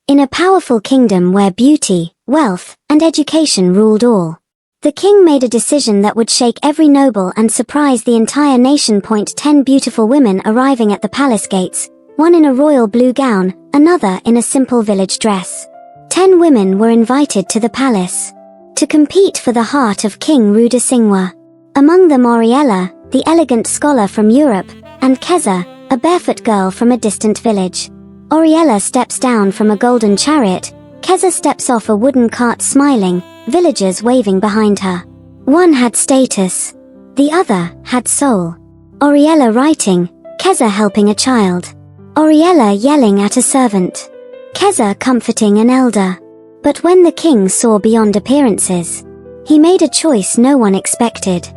in a powerful kingdom where beauty, wealth, and education ruled all. The king made a decision that would shake every noble and surprise the entire nation. 10 beautiful women arriving at the palace gates, one in a royal blue gown, another in a simple village dress. 10 women were invited to the palace to compete for the heart of King Rudasingwa. Among them Oriella, the elegant scholar from Europe, and Keza, a barefoot girl from a distant village. Oriella steps down from a golden chariot, Keza steps off a wooden cart smiling, villagers waving behind her. One had status, the other had soul. Oriella writing, Keza helping a child. Oriella yelling at a servant, Keza comforting an elder. But when the king saw beyond appearances, he made a choice no one expected.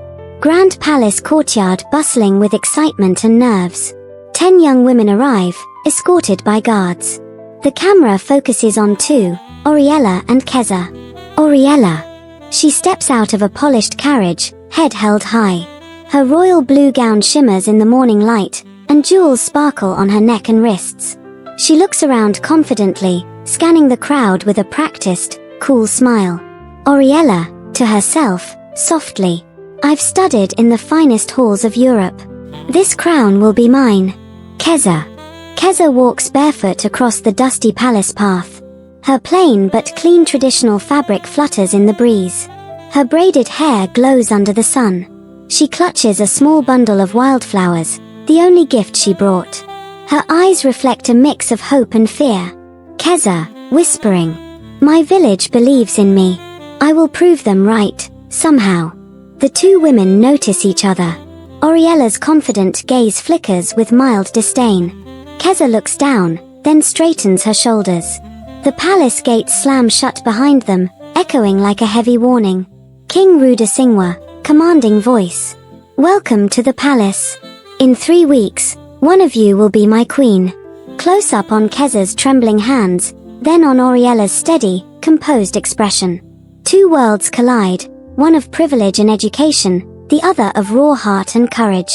Grand palace courtyard bustling with excitement and nerves. 10 young women arrive, escorted by guards. The camera focuses on 2, Oriella and Keza. Oriella. She steps out of a polished carriage, head held high. Her royal blue gown shimmers in the morning light, and jewels sparkle on her neck and wrists. She looks around confidently, scanning the crowd with a practiced, cool smile. Oriella, to herself, softly, I've studied in the finest halls of Europe. This crown will be mine. Keza. Keza walks barefoot across the dusty palace path. Her plain but clean traditional fabric flutters in the breeze. Her braided hair glows under the sun. She clutches a small bundle of wildflowers, the only gift she brought. Her eyes reflect a mix of hope and fear. Keza, whispering, my village believes in me. I will prove them right, somehow. The 2 women notice each other. Oriella's confident gaze flickers with mild disdain. Keza looks down, then straightens her shoulders. The palace gates slam shut behind them, echoing like a heavy warning. King Rudasingwa, commanding voice. Welcome to the palace. In 3 weeks, one of you will be my queen. Close up on Keza's trembling hands, then on Oriella's steady, composed expression. 2 worlds collide, one of privilege and education, the other of raw heart and courage.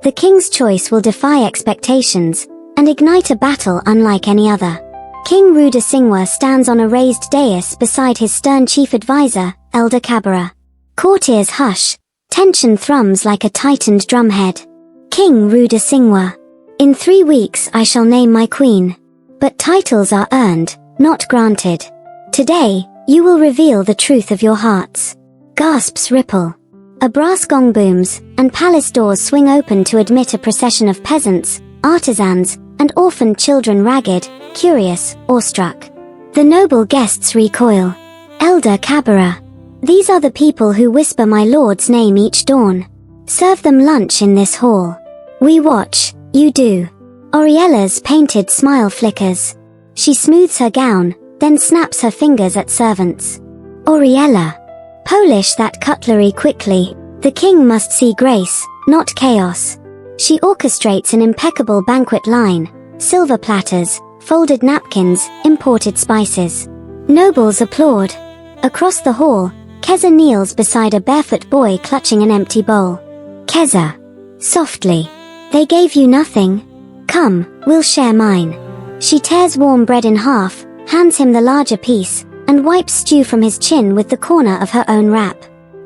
The king's choice will defy expectations, and ignite a battle unlike any other. King Rudasingwa stands on a raised dais beside his stern chief advisor, Elder Kabara. Courtiers hush, tension thrums like a tightened drumhead. King Rudasingwa. In 3 weeks I shall name my queen. But titles are earned, not granted. Today, you will reveal the truth of your hearts. Gasps ripple. A brass gong booms, and palace doors swing open to admit a procession of peasants, artisans, and orphaned children ragged, curious, awestruck. The noble guests recoil. Elder Kabara. These are the people who whisper my lord's name each dawn. Serve them lunch in this hall. We watch, you do. Oriella's painted smile flickers. She smooths her gown, then snaps her fingers at servants. Oriella. Polish that cutlery quickly. The king must see grace, not chaos. She orchestrates an impeccable banquet line. Silver platters, folded napkins, imported spices. Nobles applaud. Across the hall, Keza kneels beside a barefoot boy clutching an empty bowl. Keza. Softly. They gave you nothing. Come, we'll share mine. She tears warm bread in half, hands him the larger piece, and wipes stew from his chin with the corner of her own wrap.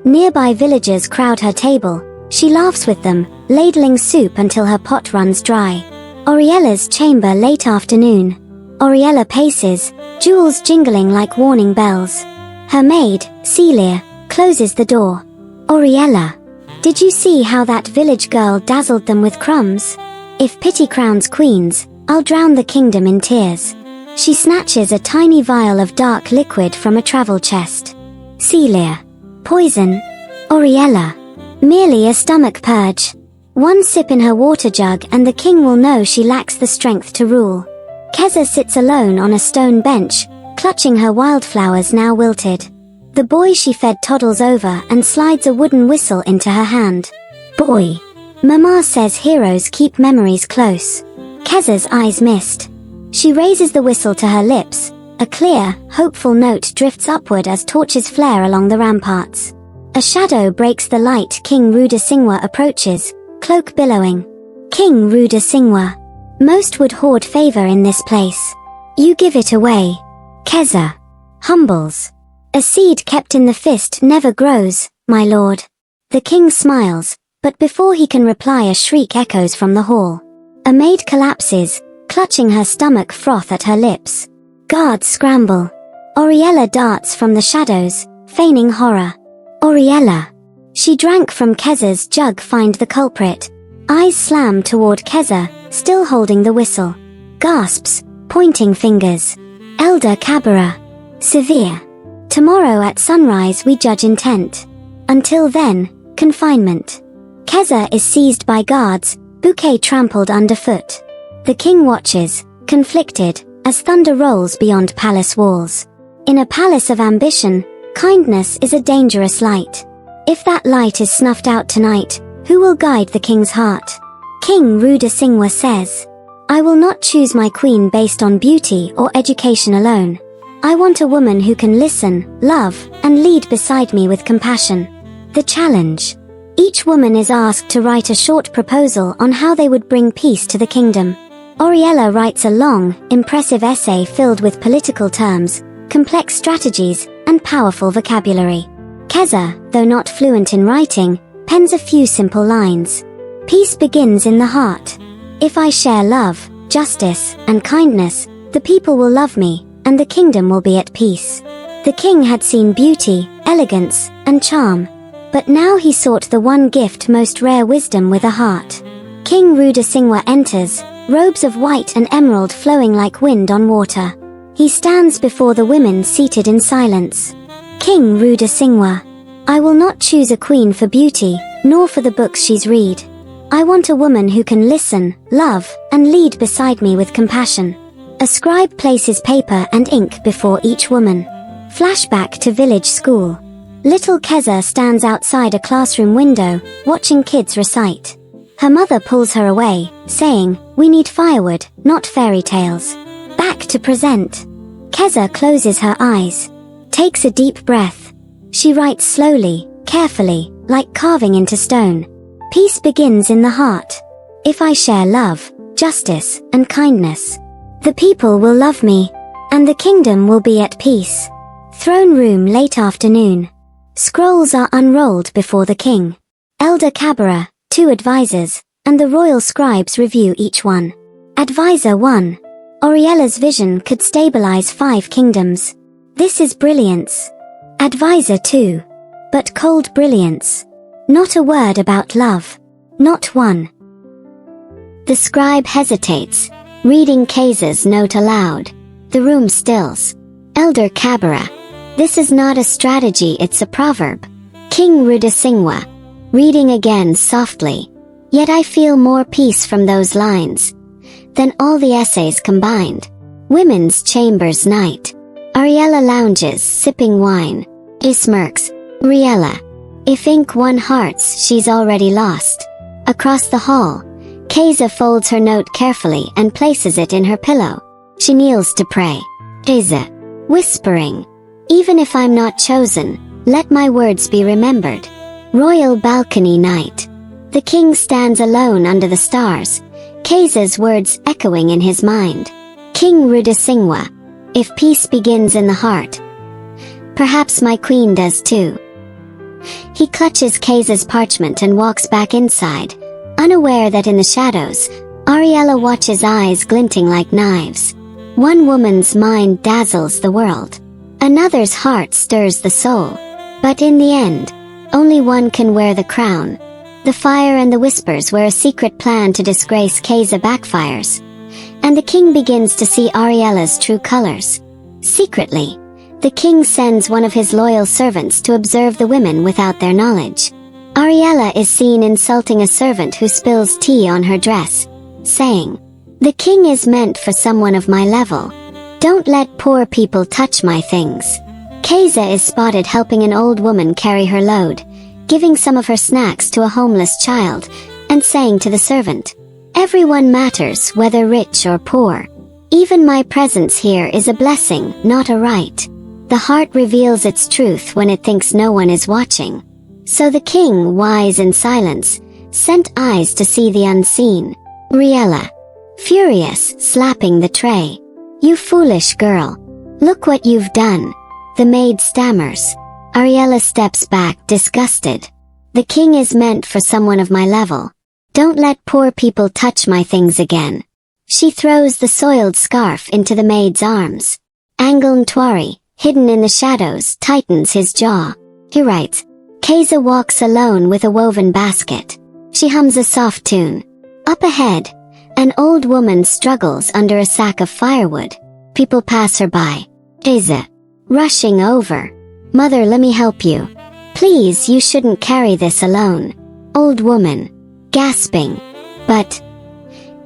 Nearby villagers crowd her table. She laughs with them, ladling soup until her pot runs dry. Oriella's chamber late afternoon. Oriella paces, jewels jingling like warning bells. Her maid, Celia, closes the door. Oriella. Did you see how that village girl dazzled them with crumbs? If pity crowns queens, I'll drown the kingdom in tears. She snatches a tiny vial of dark liquid from a travel chest. Celia. Poison. Oriella. Merely a stomach purge. One sip in her water jug and the king will know she lacks the strength to rule. Keza sits alone on a stone bench, clutching her wildflowers now wilted. The boy she fed toddles over and slides a wooden whistle into her hand. Boy. Mama says heroes keep memories close. Keza's eyes mist. She raises the whistle to her lips. A clear, hopeful note drifts upward as torches flare along the ramparts. A shadow breaks the light. King Rudasingwa approaches, cloak billowing. King Rudasingwa. Most would hoard favor in this place. You give it away. Keza humbles. A seed kept in the fist never grows, my lord. The king smiles, but before he can reply a shriek echoes from the hall. A maid collapses, clutching her stomach, froth at her lips. Guards scramble. Oriella darts from the shadows, feigning horror. Oriella. She drank from Keza's jug. Find the culprit. Eyes slam toward Keza, still holding the whistle. Gasps, pointing fingers. Elder Cabara. Severe. Tomorrow at sunrise we judge intent. Until then, confinement. Keza is seized by guards, bouquet trampled underfoot. The king watches, conflicted, as thunder rolls beyond palace walls. In a palace of ambition, kindness is a dangerous light. If that light is snuffed out tonight, who will guide the king's heart? King Ruda Singwa says, I will not choose my queen based on beauty or education alone. I want a woman who can listen, love, and lead beside me with compassion. The challenge. Each woman is asked to write a short proposal on how they would bring peace to the kingdom. Oriella writes a long, impressive essay filled with political terms, complex strategies, and powerful vocabulary. Keza, though not fluent in writing, pens a few simple lines. Peace begins in the heart. If I share love, justice, and kindness, the people will love me, and the kingdom will be at peace. The king had seen beauty, elegance, and charm. But now he sought the one gift most rare, wisdom with a heart. King Ruda Singwa enters, robes of white and emerald flowing like wind on water. He stands before the women seated in silence. King Ruda Singwa. I will not choose a queen for beauty, nor for the books she's read. I want a woman who can listen, love, and lead beside me with compassion. A scribe places paper and ink before each woman. Flashback to village school. Little Keza stands outside a classroom window, watching kids recite. Her mother pulls her away, saying, we need firewood, not fairy tales. Back to present. Keza closes her eyes. Takes a deep breath. She writes slowly, carefully, like carving into stone. Peace begins in the heart. If I share love, justice, and kindness, the people will love me, and the kingdom will be at peace. Throne room late afternoon. Scrolls are unrolled before the king. Elder Cabara, 2 advisors, and the royal scribes review each one. Advisor 1. Oriella's vision could stabilize 5 kingdoms. This is brilliance. Advisor 2. But cold brilliance. Not a word about love. Not one. The scribe hesitates, reading Keza's note aloud. The room stills. Elder Cabara. This is not a strategy, it's a proverb. King Ruda Singwa. Reading again softly. Yet I feel more peace from those lines than all the essays combined. Women's chambers night. Ariella lounges, sipping wine. He smirks. Riella. If ink won hearts, she's already lost. Across the hall, Keza folds her note carefully and places it in her pillow. She kneels to pray. Keza. Whispering. Even if I'm not chosen, let my words be remembered. Royal balcony night. The king stands alone under the stars, Keza's words echoing in his mind. King Ruda Singwa. If peace begins in the heart, perhaps my queen does too. He clutches Keza's parchment and walks back inside, unaware that in the shadows, Ariella watches, eyes glinting like knives. One woman's mind dazzles the world. Another's heart stirs the soul. But in the end, only one can wear the crown. The fire and the whispers where a secret plan to disgrace Keza backfires. And the king begins to see Ariella's true colors. Secretly, the king sends one of his loyal servants to observe the women without their knowledge. Ariella is seen insulting a servant who spills tea on her dress, saying, "The king is meant for someone of my level. Don't let poor people touch my things." Keza is spotted helping an old woman carry her load, giving some of her snacks to a homeless child, and saying to the servant, "Everyone matters, whether rich or poor. Even my presence here is a blessing, not a right." The heart reveals its truth when it thinks no one is watching. So the king, wise in silence, sent eyes to see the unseen. Riella. Furious, slapping the tray. "You foolish girl. Look what you've done. The maid stammers. Ariella steps back, disgusted. The king is meant for someone of my level. Don't let poor people touch my things again. She throws the soiled scarf into the maid's arms. Angle Ntwari, hidden in the shadows, tightens his jaw. He writes. Keza walks alone with a woven basket. She hums a soft tune. Up ahead, an old woman struggles under a sack of firewood. People pass her by. Keza, rushing over. Mother, let me help you. Please, you shouldn't carry this alone. Old woman, gasping. But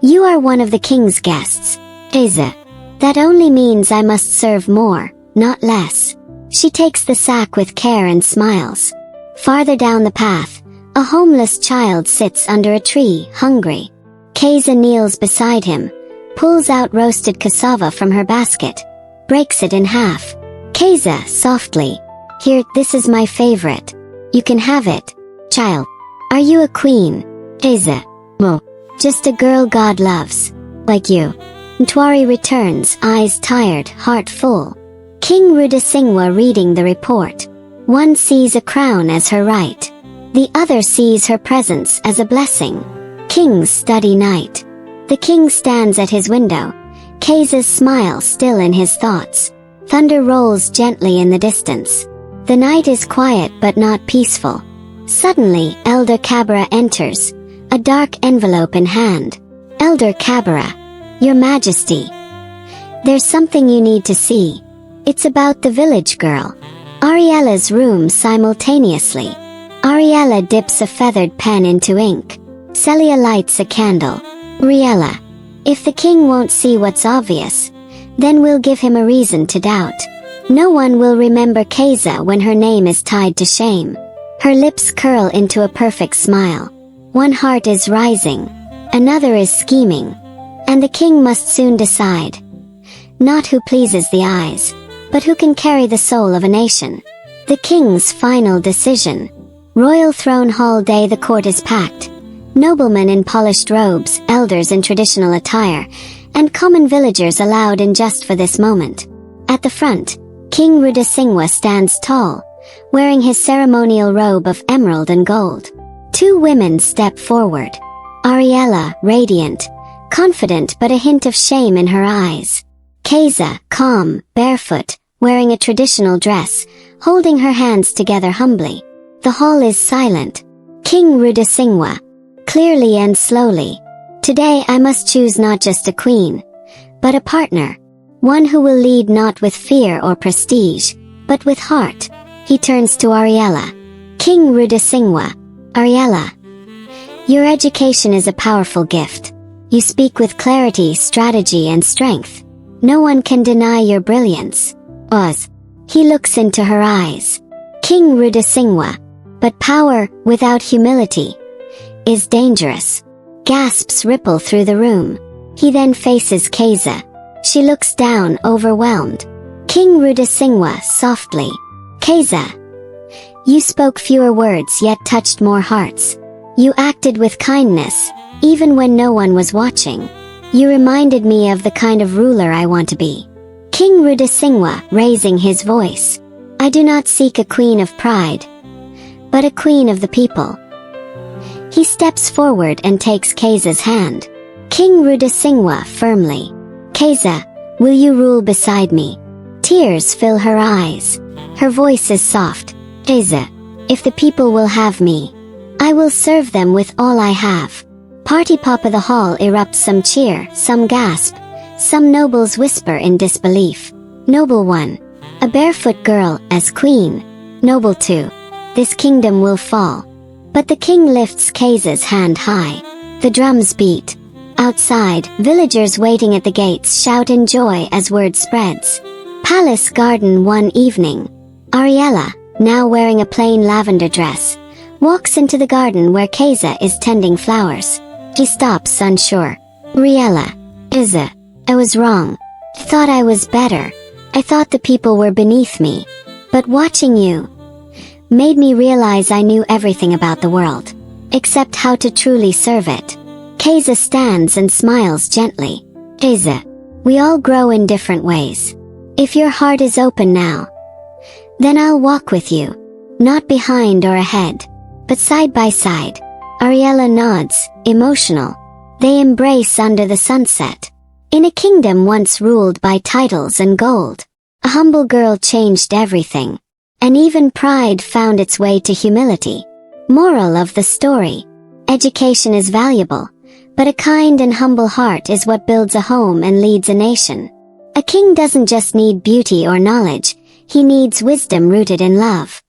you are one of the king's guests. Keza, that only means I must serve more, not less. She takes the sack with care and smiles. Farther down the path, a homeless child sits under a tree, hungry. Keza kneels beside him, pulls out roasted cassava from her basket, breaks it in half. Keza, softly. Here, this is my favorite. You can have it. Child. Are you a queen? Keza. No. Just a girl God loves. Like you. Ntwari returns, eyes tired, heart full. King Rudasingwa reading the report. One sees a crown as her right. The other sees her presence as a blessing. King's study night. The king stands at his window. Keza's smile still in his thoughts. Thunder rolls gently in the distance. The night is quiet but not peaceful. Suddenly, Elder Kabara enters, a dark envelope in hand. Elder Kabara. Your Majesty. There's something you need to see. It's about the village girl. Ariella's room simultaneously. Ariella dips a feathered pen into ink. Celia lights a candle. Ariella. If the king won't see what's obvious, then we'll give him a reason to doubt. No one will remember Keza when her name is tied to shame. Her lips curl into a perfect smile. One heart is rising. Another is scheming. And the king must soon decide. Not who pleases the eyes, but who can carry the soul of a nation. The king's final decision. Royal Throne Hall Day. The court is packed. Noblemen in polished robes, elders in traditional attire, and common villagers allowed in just for this moment. At the front, King Rudasingwa stands tall, wearing his ceremonial robe of emerald and gold. Two women step forward. Ariella, radiant, confident but a hint of shame in her eyes. Keza, calm, barefoot, wearing a traditional dress, holding her hands together humbly. The hall is silent. King Rudasingwa. Clearly and slowly. Today I must choose not just a queen, but a partner. One who will lead not with fear or prestige, but with heart. He turns to Ariella. King Rudasingwa. Ariella. Your education is a powerful gift. You speak with clarity, strategy and strength. No one can deny your brilliance. Oz. He looks into her eyes. King Rudasingwa. But power, without humility, is dangerous. Gasps ripple through the room. He then faces Keza. She looks down, overwhelmed. King Rudasingwa, softly. Keza. You spoke fewer words yet touched more hearts. You acted with kindness, even when no one was watching. You reminded me of the kind of ruler I want to be. King Rudasingwa, raising his voice. I do not seek a queen of pride, but a queen of the people. He steps forward and takes Keza's hand. King Rudasingwa, firmly. Keza, will you rule beside me? Tears fill her eyes. Her voice is soft. Keza, if the people will have me, I will serve them with all I have. Party pop of the hall erupts, some cheer, some gasp, some nobles whisper in disbelief. Noble 1. A barefoot girl, as queen. Noble 2. This kingdom will fall. But the king lifts Keza's hand high. The drums beat. Outside, villagers waiting at the gates shout in joy as word spreads. Palace garden. One evening. Ariella, now wearing a plain lavender dress, walks into the garden where Keza is tending flowers. She stops, unsure. Ariella. Keza. I was wrong. I thought I was better. I thought the people were beneath me. But watching you made me realize I knew everything about the world, except how to truly serve it. Keza stands and smiles gently. Keza. We all grow in different ways. If your heart is open now, then I'll walk with you, not behind or ahead, but side by side. Ariella nods, emotional. They embrace under the sunset. In a kingdom once ruled by titles and gold, a humble girl changed everything. And even pride found its way to humility. Moral of the story: education is valuable, but a kind and humble heart is what builds a home and leads a nation. A king doesn't just need beauty or knowledge, he needs wisdom rooted in love.